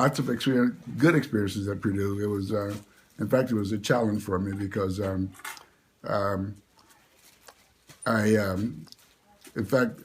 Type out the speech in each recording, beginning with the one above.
lots of experience, good experiences at Purdue. It was, in fact, it was a challenge for me because in fact,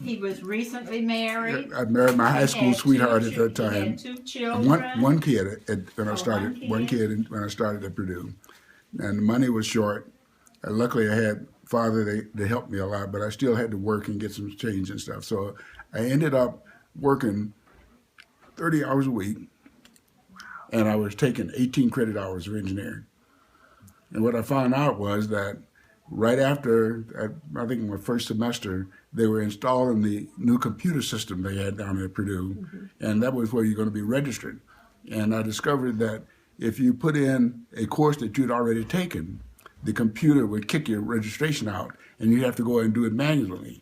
He was recently married. I married my high school Had sweetheart at that He time. had two children. One kid when I Oh, started. one kid. When I started at Purdue, and the money was short. Luckily, I had father they helped me a lot, but I still had to work and get some change and stuff. So I ended up working 30 hours a week, and I was taking 18 credit hours of engineering. And what I found out was that right after, I think my first semester, they were installing the new computer system they had down at Purdue, and that was where you're going to be registered. And I discovered that if you put in a course that you'd already taken, the computer would kick your registration out, and you'd have to go and do it manually.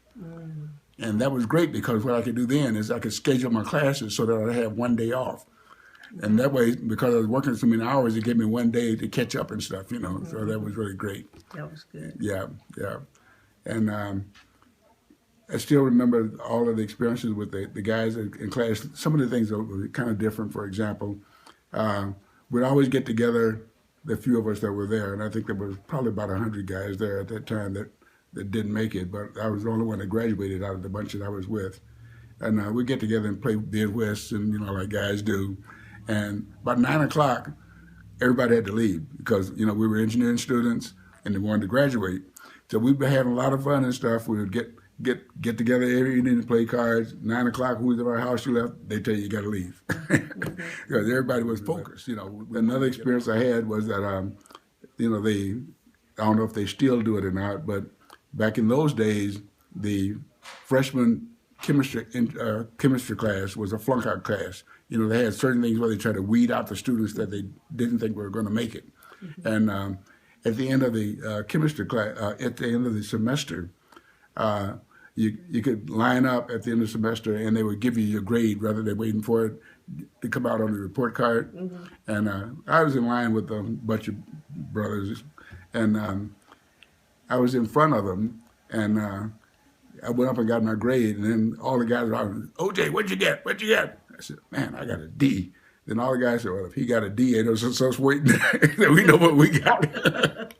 And that was great because what I could do then is I could schedule my classes so that I'd have one day off. And that way, because I was working so many hours, it gave me one day to catch up and stuff, So that was really great. That was good. Yeah. And I still remember all of the experiences with the guys in class. Some of the things that were kind of different, for example, we'd always get together, the few of us that were there, and I think there was probably about 100 guys there at that time that didn't make it, but I was the only one that graduated out of the bunch that I was with. And we'd get together and play bid whist and, like guys do. And about 9 o'clock, everybody had to leave because, we were engineering students and they wanted to graduate. So we'd be having a lot of fun and stuff. We would get together every evening and play cards. 9 o'clock, who's at our house you left, they tell you got to leave. Because everybody was focused, Another experience I had was that, I don't know if they still do it or not, but back in those days, the freshman chemistry class was a flunk-out class. They had certain things where they tried to weed out the students that they didn't think were going to make it. And at the end of the chemistry class, at the end of the semester, you could line up at the end of the semester and they would give you your grade rather than waiting for it to come out on the report card. And I was in line with a bunch of brothers, and I was in front of them, and I went up and got my grade, and then all the guys were out, OJ, what'd you get? What'd you get? I said, man, I got a D. Then all the guys said, well, if he got a D, it was us waiting. We know what we got.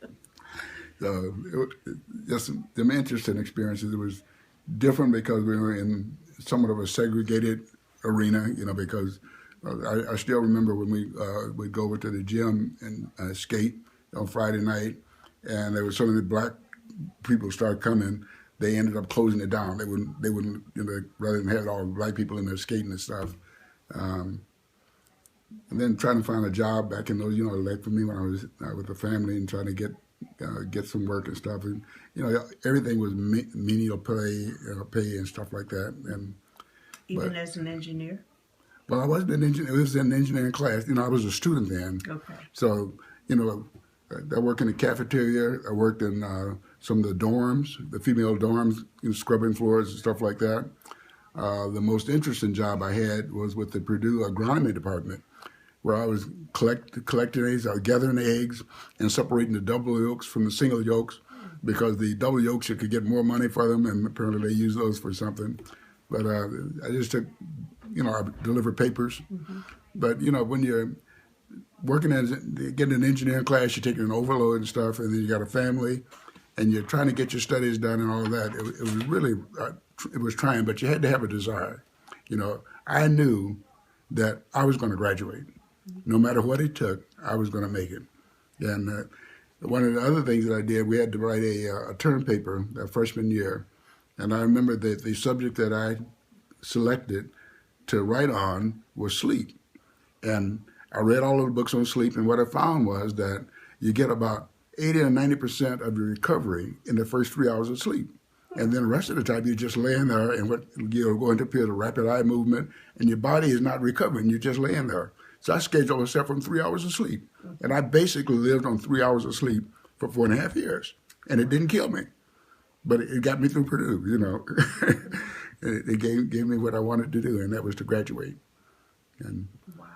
So just some interesting experiences. It was different because we were in somewhat of a segregated arena, because I still remember when we'd go over to the gym and skate on Friday night, and there were so many black people start coming, they ended up closing it down. They wouldn't, rather than have all black people in there skating and stuff. And then trying to find a job back in those, like for me when I was with the family and trying to get some work and stuff, and everything was menial pay and stuff like that. And even as an engineer. Well, I wasn't an engineer. It was an engineering class. I was a student then. Okay. So I worked in the cafeteria. I worked in some of the dorms, the female dorms, scrubbing floors and stuff like that. The most interesting job I had was with the Purdue agronomy department, where I was collecting eggs, I was gathering eggs and separating the double yolks from the single yolks, because the double yolks you could get more money for them, and apparently they use those for something. But I just took, I delivered papers. But when you're working getting an engineering class, you're taking an overload and stuff, and then you got a family, and you're trying to get your studies done and all of that. It was really, it was trying, but you had to have a desire. I knew that I was going to graduate. No matter what it took, I was going to make it. And one of the other things that I did, we had to write a term paper that freshman year. And I remember that the subject that I selected to write on was sleep. And I read all of the books on sleep, and what I found was that you get about 80 or 90% of your recovery in the first 3 hours of sleep. And then the rest of the time you're just laying there, and you're going to appear a rapid eye movement, and your body is not recovering, you're just laying there. So I scheduled myself on 3 hours of sleep. And I basically lived on 3 hours of sleep for 4.5 years. And it didn't kill me, but it got me through Purdue, It gave me what I wanted to do, and that was to graduate. And, wow.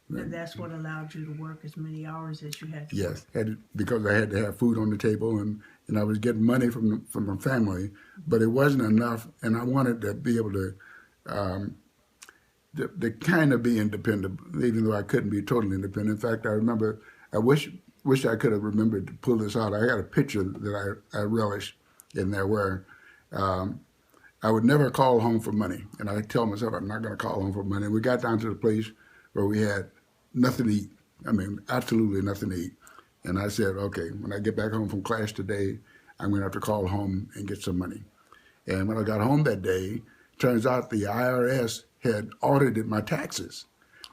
And that's what allowed you to work as many hours as you had to yes, work. because I had to have food on the table, and I was getting money from my family, but it wasn't enough, and I wanted to be able to to kind of be independent, even though I couldn't be totally independent. In fact, I remember, I wish I could have remembered to pull this out. I got a picture that I relish in there where I would never call home for money. And I tell myself I'm not going to call home for money. And we got down to the place where we had nothing to eat. I mean, absolutely nothing to eat. And I said, okay, when I get back home from class today, I'm going to have to call home and get some money. And when I got home that day, turns out the IRS had audited my taxes.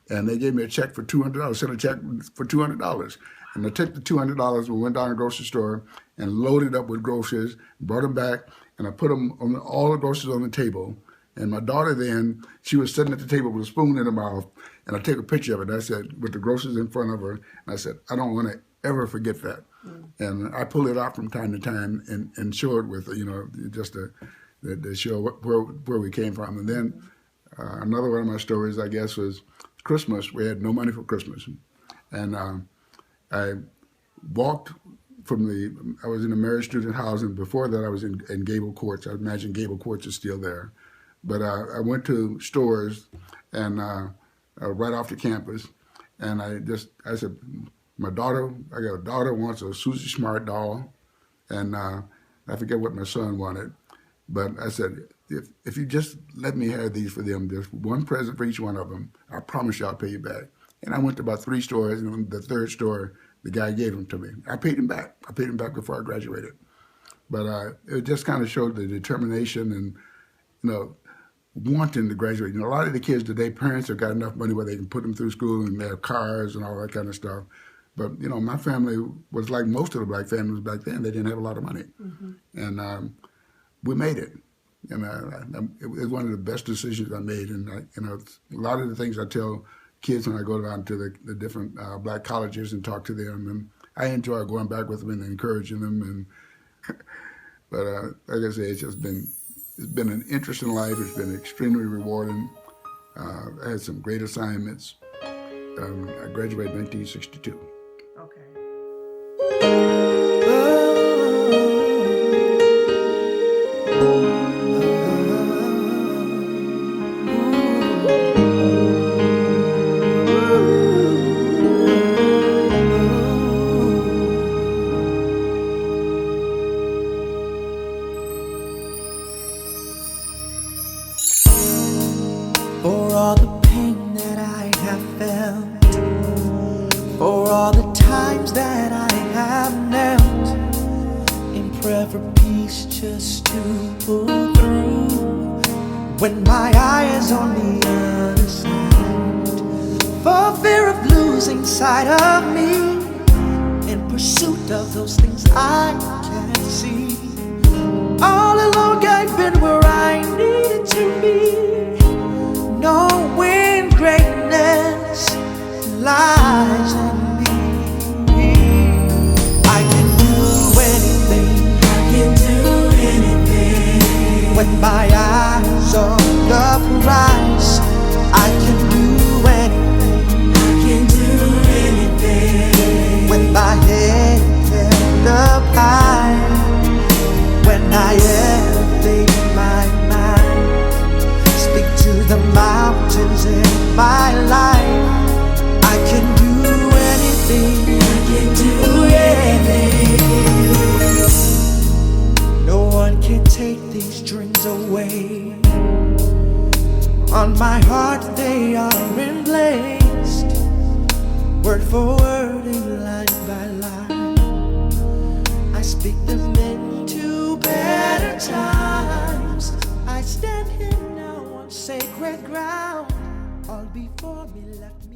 And they gave me a check for $200, sent a check for $200. And I took the $200, we went down to the grocery store and loaded up with groceries, brought them back, and I put them on all the groceries on the table. And my daughter then, she was sitting at the table with a spoon in her mouth, and I took a picture of it. I said, with the groceries in front of her, and I said, I don't want to ever forget that. And I pull it out from time to time and show it with, just to show where we came from. And then another one of my stories, I guess, was Christmas. We had no money for Christmas. And I walked I was in a married student housing. Before that, I was in Gable Courts. I imagine Gable Courts is still there. But I went to stores and right off the campus, and I said, I got a daughter wants a Susie Smart doll, and I forget what my son wanted. But I said, if you just let me have these for them, there's one present for each one of them, I promise you I'll pay you back. And I went to about 3 stores, and the third store, the guy gave them to me. I paid him back. I paid him back before I graduated. But it just kind of showed the determination and, wanting to graduate. A lot of the kids today, parents have got enough money where they can put them through school and they have cars and all that kind of stuff. But, my family was like most of the black families back then. They didn't have a lot of money. Mm-hmm. And we made it. And it was one of the best decisions I made. And, a lot of the things I tell kids when I go down to the different black colleges and talk to them, and I enjoy going back with them and encouraging them. But like I say, it's been an interesting life. It's been extremely rewarding. I had some great assignments. I graduated in 1962. For all the pain that I have felt, for all the times that I have knelt in prayer for peace just to pull through, when my eye is on the other side, for fear of losing sight of me, in pursuit of those things I can't see. All along I've been where I needed to be, knowing greatness lies in me. I can do anything, I can do anything. When my eyes on the prize, I can do anything, I can do anything. When my head held up high, when I elevate my mind, speak to the mountains in my life, I can do anything, I can do anything. No one can take these dreams away. On my heart they are emblazed, word for word and line by line. I speak them into better times. I stand here now on sacred ground. All before me left me.